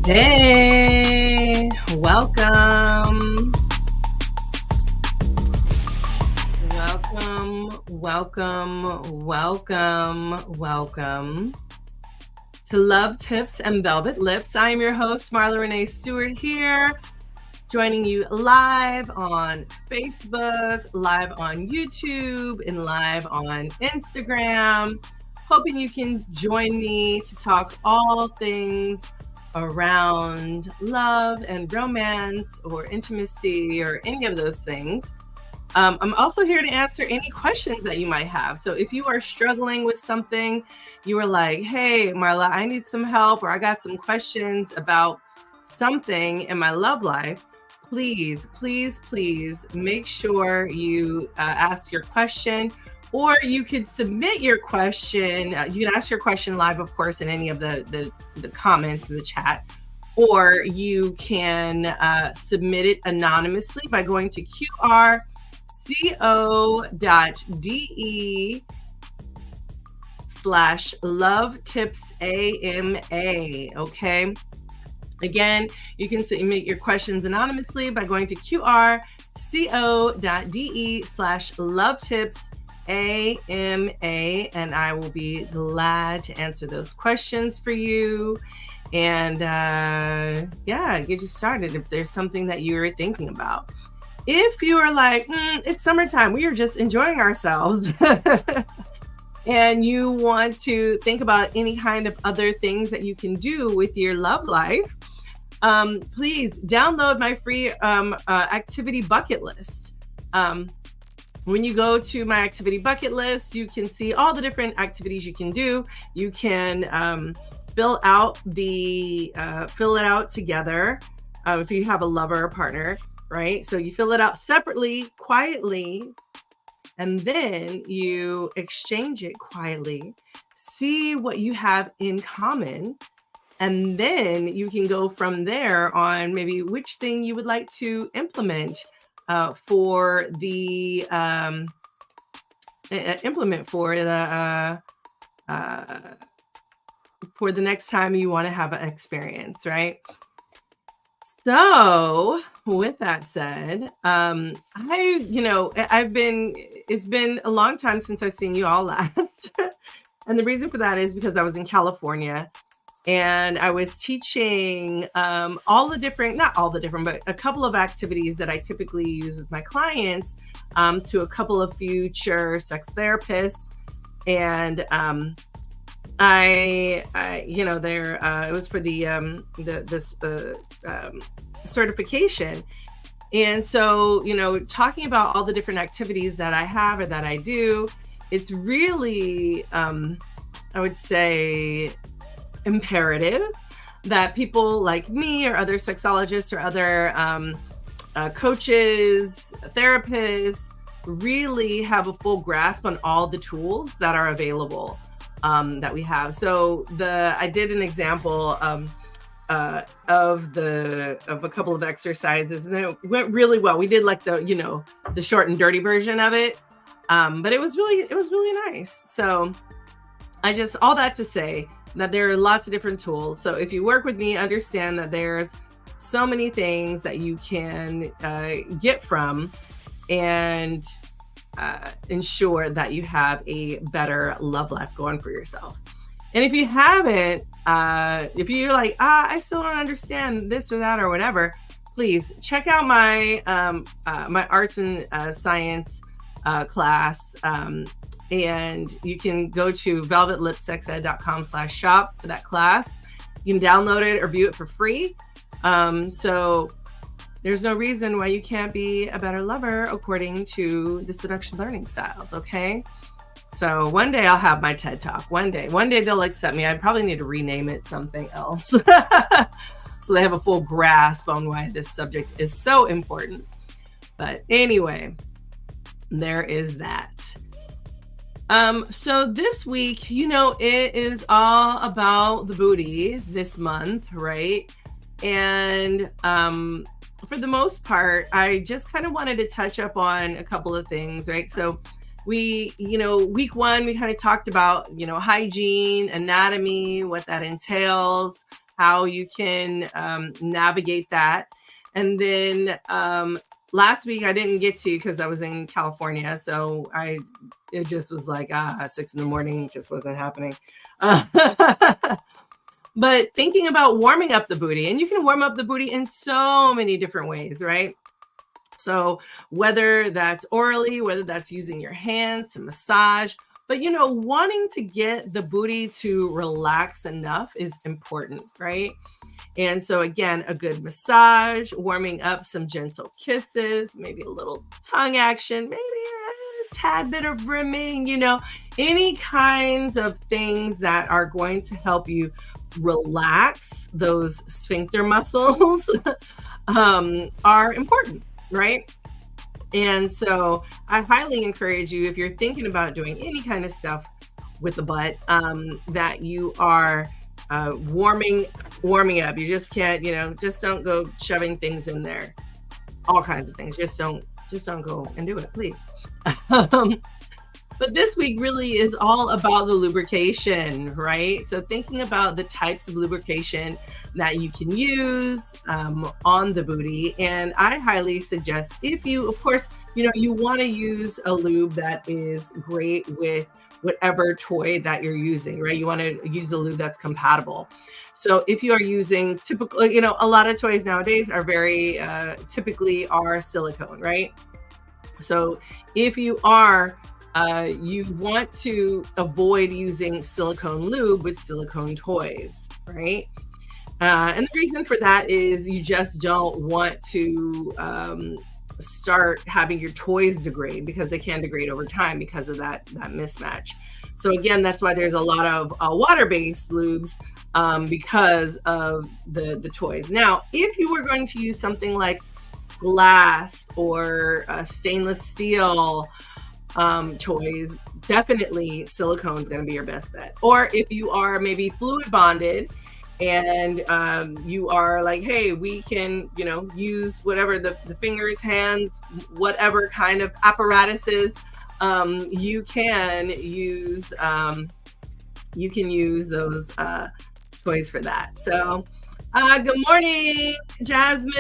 Hey, welcome. Welcome to Love Tips and Velvet Lips. I am your host, Marla Renee Stewart here, joining you live on Facebook, live on YouTube, and live on Instagram. Hoping you can join me to talk all things around love and romance or intimacy or any of those things. I'm also here to answer any questions that you might have. So if you are struggling with something, you are like, hey, Marla, I need some help, or I got some questions about something in my love life, please make sure you ask your question, or you could submit your question. You can ask your question live, of course, in any of the comments in the chat, or you can submit it anonymously by going to qr.co.de/lovetipsama. Okay. Again, you can submit your questions anonymously by going to qr.co.de/lovetipsama, and I will be glad to answer those questions for you and get you started if there's something that you're thinking about. If you are like, it's summertime, we are just enjoying ourselves, and you want to think about any kind of other things that you can do with your love life, please download my free activity bucket list. When you go to my activity bucket list, you can see all the different activities you can do. You can fill it out together if you have a lover or partner, right? So you fill it out separately, quietly, and then you exchange it quietly, see what you have in common, and then you can go from there on maybe which thing you would like to implement for the next time you want to have an experience, right? So with that said, it's been a long time since I've seen you all last. And the reason for that is because I was in California and I was teaching not all the different, but a couple of activities that I typically use with my clients to a couple of future sex therapists. And it was for the certification. And so, talking about all the different activities that I have or that I do, it's really, I would say, imperative that people like me or other sexologists or other coaches, therapists, really have a full grasp on all the tools that are available that we have. So I did an example of a couple of exercises, and it went really well. We did like the short and dirty version of it, but it was really nice. So all that to say that there are lots of different tools. So if you work with me, understand that there's so many things that you can get from and ensure that you have a better love life going for yourself. And if you haven't, if you're like, I still don't understand this or that or whatever, please check out my my arts and science class. And you can go to velvetlipsexed.com/shop for that class. You can download it or view it for free. So there's no reason why you can't be a better lover according to the seduction learning styles, okay? So one day I'll have my TED Talk. One day they'll accept me. I probably need to rename it something else. So they have a full grasp on why this subject is so important. But anyway, there is that. So this week, it is all about the booty this month, right? And for the most part, I just kind of wanted to touch up on a couple of things, right? So week one, we kind of talked about, hygiene, anatomy, what that entails, how you can navigate that. And then last week I didn't get to because I was in California, so it just was like 6 in the morning, just wasn't happening. But thinking about warming up the booty, and you can warm up the booty in so many different ways, right? So whether that's orally, whether that's using your hands to massage, but wanting to get the booty to relax enough is important, right? And so again, a good massage, warming up, some gentle kisses, maybe a little tongue action, maybe a tad bit of rimming, any kinds of things that are going to help you relax those sphincter muscles are important, right? And so I highly encourage you, if you're thinking about doing any kind of stuff with the butt, that you are warming up. You just can't, just don't go shoving things in there. All kinds of things. Just don't go and do it, please. But this week really is all about the lubrication, right? So thinking about the types of lubrication that you can use on the booty. And I highly suggest, if you, of course, you want to use a lube that is great with whatever toy that you're using, right? You want to use a lube that's compatible. So if you are using typical, a lot of toys nowadays are very typically are silicone, right? So if you are you want to avoid using silicone lube with silicone toys, right? And the reason for that is you just don't want to start having your toys degrade, because they can degrade over time because of that mismatch. So again, that's why there's a lot of water-based lubes because of the toys. Now, if you were going to use something like glass or stainless steel toys, definitely silicone is going to be your best bet. Or if you are maybe fluid bonded and you are like, hey, we can, use whatever the fingers, hands, whatever kind of apparatuses, you can use those toys for that. So good morning, Jasmine.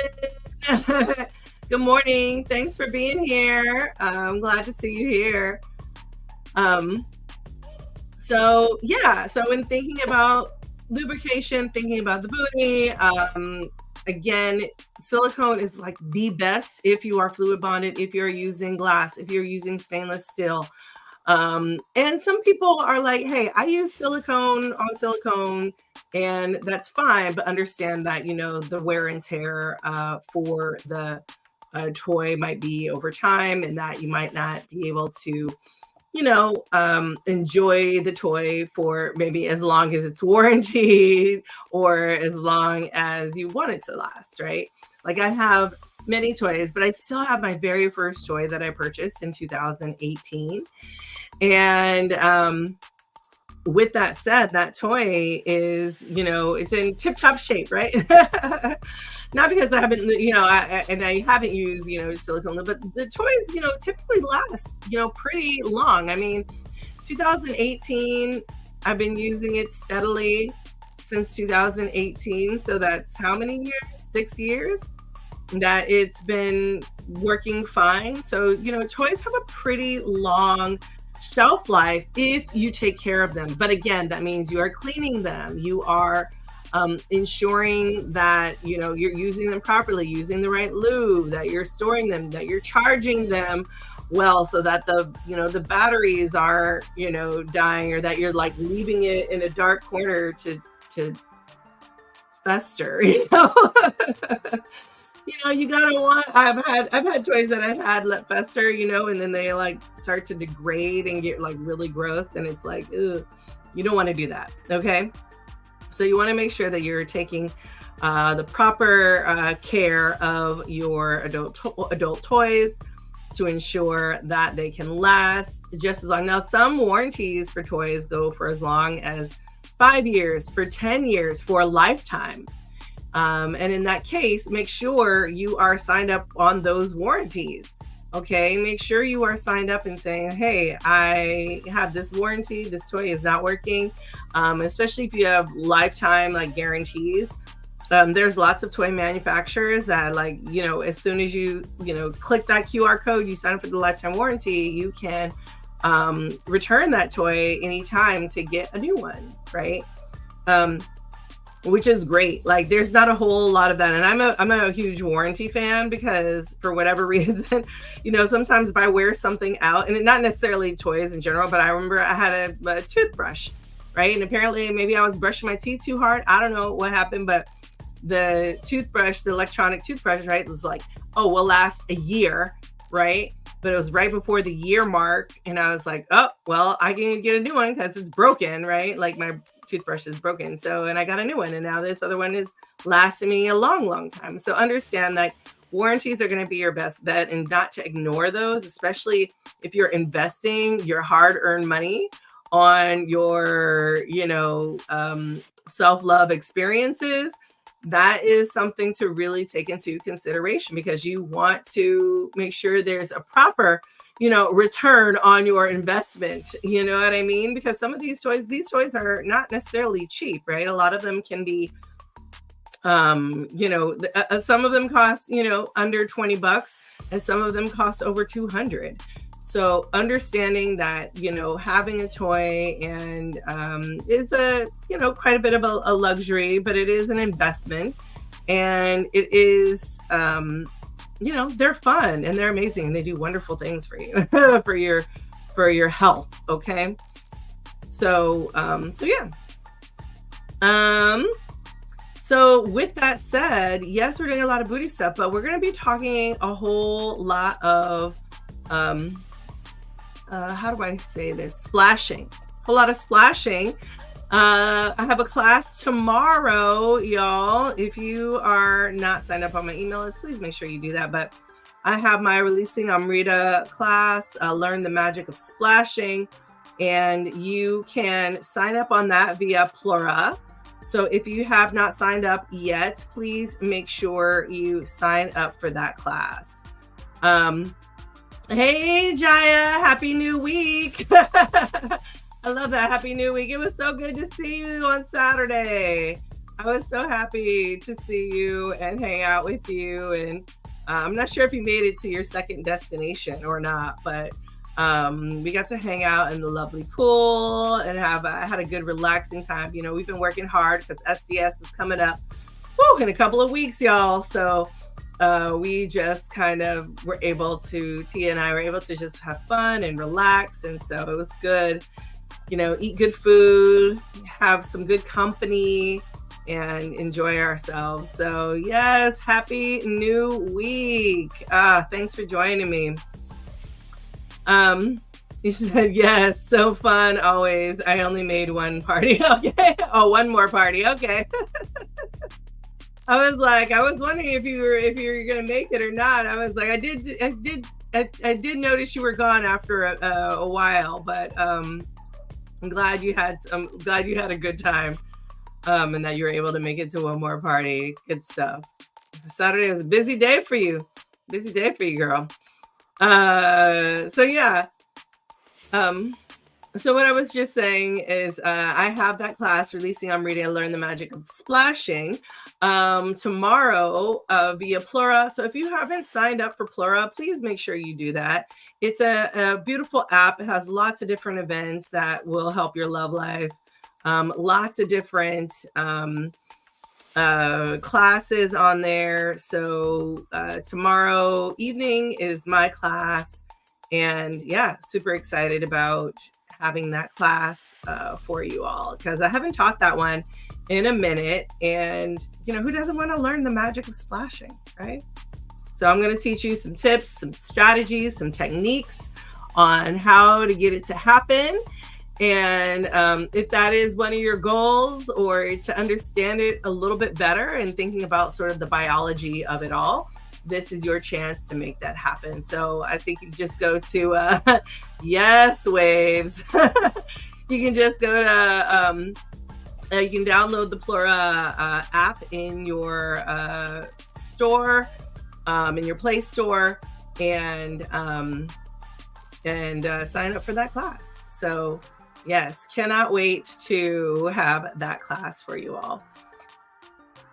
Good morning. Thanks for being here. I'm glad to see you here. So when thinking about lubrication, thinking about the booty, again, silicone is like the best if you are fluid bonded, if you're using glass, if you're using stainless steel. And some people are like, hey, I use silicone on silicone, and that's fine, but understand that, the wear and tear for the toy might be over time, and that you might not be able to, enjoy the toy for maybe as long as it's warranted or as long as you want it to last, right? Like I have many toys, but I still have my very first toy that I purchased in 2018. And with that said, that toy is, it's in tip-top shape, right? Not because I haven't, I haven't used, silicone, but the toys, typically last, pretty long. I mean, 2018, I've been using it steadily since 2018. So that's how many years? 6 years that it's been working fine. So, toys have a pretty long shelf life if you take care of them. But again, that means you are cleaning them. You are ensuring that, you're using them properly, using the right lube, that you're storing them, that you're charging them well, so that the batteries are, dying, or that you're like leaving it in a dark corner to fester, you gotta I've had toys that I've had let fester, and then they like start to degrade and get like really gross, and it's like, ugh, you don't want to do that. Okay. So you want to make sure that you're taking the proper care of your adult toys to ensure that they can last just as long. Now, some warranties for toys go for as long as 5 years, for 10 years, for a lifetime. And in that case, make sure you are signed up on those warranties. Okay, make sure you are signed up and saying, hey, I have this warranty, this toy is not working. Especially if you have lifetime like guarantees. There's lots of toy manufacturers that, like, as soon as you click that QR code, you sign up for the lifetime warranty, you can return that toy anytime to get a new one, right? Which is great. Like, there's not a whole lot of that. And I'm a huge warranty fan, because for whatever reason, sometimes if I wear something out, and not necessarily toys in general, but I remember I had a toothbrush, right? And apparently maybe I was brushing my teeth too hard. I don't know what happened, but the toothbrush, the electronic toothbrush, right, was like, oh, will last a year, right? But it was right before the year mark. And I was like, oh, well, I can get a new one because it's broken, right? Like, my toothbrush is broken. So, and I got a new one, and now this other one is lasting me a long, long time. So understand that warranties are going to be your best bet, and not to ignore those, especially if you're investing your hard-earned money on your, self-love experiences. That is something to really take into consideration, because you want to make sure there's a proper, return on your investment. You know what I mean? Because some of these toys are not necessarily cheap, right? A lot of them can be, some of them cost, under $20, and some of them cost over $200. So understanding that, having a toy and it's quite a bit of a luxury, but it is an investment, and it is, they're fun and they're amazing and they do wonderful things for you, for your health. Okay. So yeah. So with that said, yes, we're doing a lot of booty stuff, but we're going to be talking a whole lot of, how do I say this? Splashing. A whole lot of splashing. I have a class tomorrow, y'all. If you are not signed up on my email list, please make sure you do that. But I have my Releasing Amrita class, Learn the Magic of Splashing, and you can sign up on that via Plura. So if you have not signed up yet, please make sure you sign up for that class. Hey, Jaya, happy new week. I love that. Happy new week. It was so good to see you on Saturday. I was so happy to see you and hang out with you. And I'm not sure if you made it to your second destination or not, but we got to hang out in the lovely pool and had a good relaxing time. We've been working hard because SDS is coming up in a couple of weeks, y'all. So we just kind of Tia and I were able to just have fun and relax. And so it was good, eat good food, have some good company, and enjoy ourselves. So yes, happy new week. Thanks for joining me. He said, yes, so fun always. I only made one party. Okay. Oh, one more party. Okay. I was wondering if you were going to make it or not. I was like, I did notice you were gone after a while, but I'm glad you had a good time, and that you were able to make it to one more party. Good stuff. Saturday was a busy day for you. Busy day for you, girl. So yeah. So what I was just saying is, I have that class, Releasing Amrita and Learn the Magic of Splashing, tomorrow via Plura. So if you haven't signed up for Plura, please make sure you do that. It's a beautiful app. It has lots of different events that will help your love life. Lots of different classes on there. So tomorrow evening is my class. And yeah, super excited about having that class for you all, because I haven't taught that one in a minute. And, who doesn't want to learn the magic of splashing, right? So I'm going to teach you some tips, some strategies, some techniques on how to get it to happen. And if that is one of your goals, or to understand it a little bit better and thinking about sort of the biology of it all, this is your chance to make that happen. So I think you just go to Yes Waves. You can just go to you can download the Plura app in your store, in your Play Store, and sign up for that class. So yes, cannot wait to have that class for you all.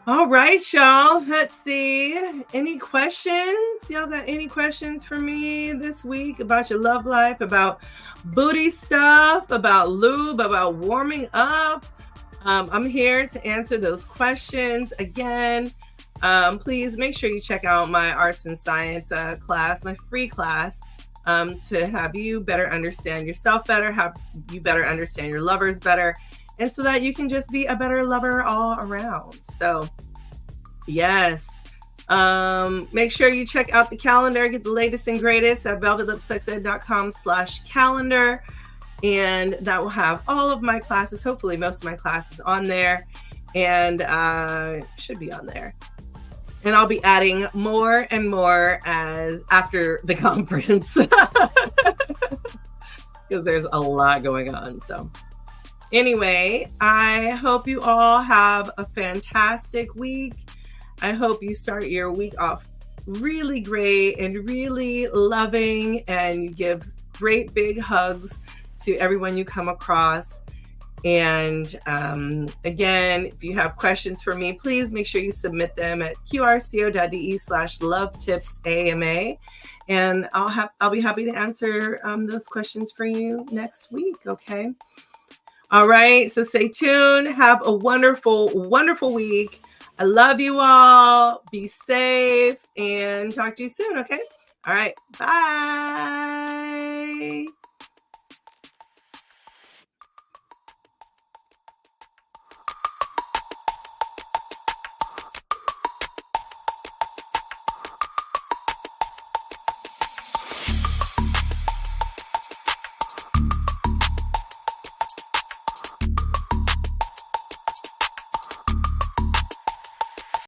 All right, y'all. Let's see. Any questions? Y'all got any questions for me this week about your love life, about booty stuff, about lube, about warming up? I'm here to answer those questions. Again, please make sure you check out my Arts and Science class, my free class, to have you better understand yourself better, have you better understand your lovers better, and so that you can just be a better lover all around. So yes, make sure you check out the calendar, get the latest and greatest at velvetlipsexed.com/calendar. And that will have all of my classes, hopefully most of my classes on there, and should be on there. And I'll be adding more and more as after the conference, because there's a lot going on. So anyway, I hope you all have a fantastic week. I hope you start your week off really great and really loving, and you give great big hugs to everyone you come across. And again, if you have questions for me, please make sure you submit them at qrco.de/lovetipsama, and I'll be happy to answer those questions for you next week. Okay. All right. So stay tuned. Have a wonderful, wonderful week. I love you all. Be safe, and talk to you soon. Okay. All right. Bye.